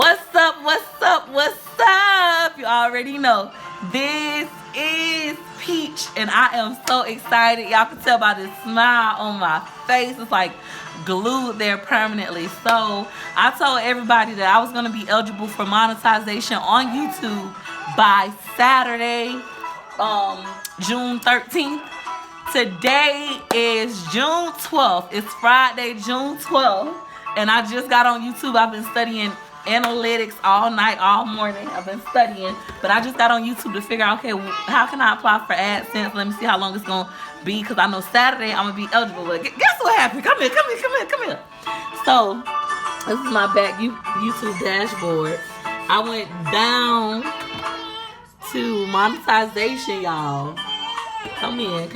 What's up? What's up? What's up? You already know. This is Peach, and I am so excited. Y'all can tell by this smile on my face. It's like glued there permanently. So I told everybody that I was going to be eligible for monetization on YouTube by Saturday, June 13th. Today is June 12th. It's Friday, June 12th. And I just got on YouTube. I've been studying analytics all night, all morning. I've been studying, but I just got on YouTube to figure out, okay, how can I apply for AdSense? Let me see how long it's gonna be, because I know Saturday I'm gonna be eligible. But guess what happened? Come here. So this is my back YouTube dashboard. I went down to monetization, y'all. Come in.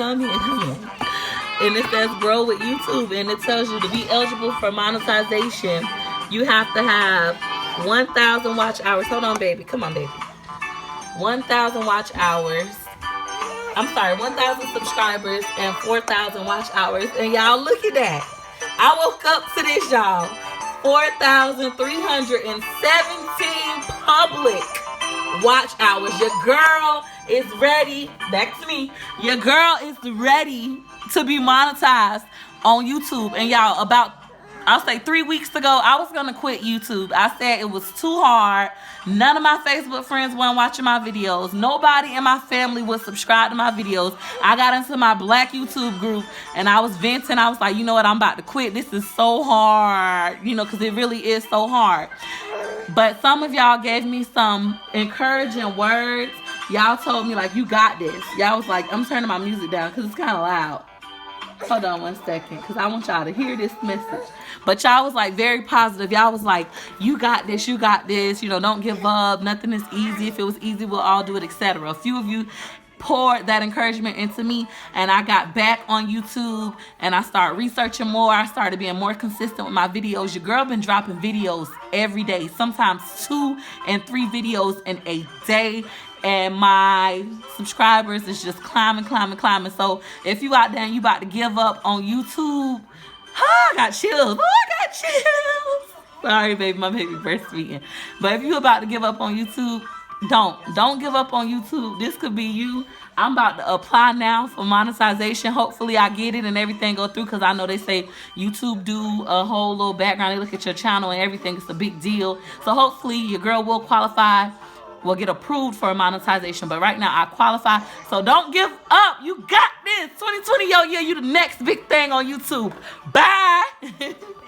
And it says grow with YouTube, and it tells you to be eligible for monetization, you have to have 1,000 watch hours. Hold on, baby. Come on, baby. 1,000 watch hours. I'm sorry, 1,000 subscribers and 4,000 watch hours. And y'all, look at that. I woke up to this, y'all. 4,317 public watch hours. Your girl is ready. Back to me. Your girl is ready to be monetized on YouTube. And y'all, I'll say 3 weeks ago, I was going to quit YouTube. I said it was too hard. None of my Facebook friends weren't watching my videos. Nobody in my family was subscribed to my videos. I got into my black YouTube group and I was venting. I was like, you know what? I'm about to quit. This is so hard, because it really is so hard. But some of y'all gave me some encouraging words. Y'all told me, like, you got this. Y'all was like, I'm turning my music down because it's kind of loud. Hold on 1 second, because I want y'all to hear this message. But y'all was like very positive. Y'all was like, you got this, don't give up. Nothing is easy. If it was easy, we'll all do it, etc. A few of you poured that encouragement into me, and I got back on YouTube and I started researching more. I started being more consistent with my videos. Your girl been dropping videos every day, sometimes 2 and 3 videos in a day. And my subscribers is just climbing. So if you out there and you about to give up on YouTube, I got chills. Sorry, baby, my baby breastfeeding. But if you about to give up on YouTube, don't give up on YouTube. This could be you. I'm about to apply now for monetization. Hopefully I get it and everything go through, because I know they say YouTube do a whole little background. They look at your channel and everything. It's a big deal. So hopefully your girl will qualify, will get approved for monetization. But right now I qualify. So don't give up. You got this. 2020, yo, yeah, you the next big thing on YouTube. Bye.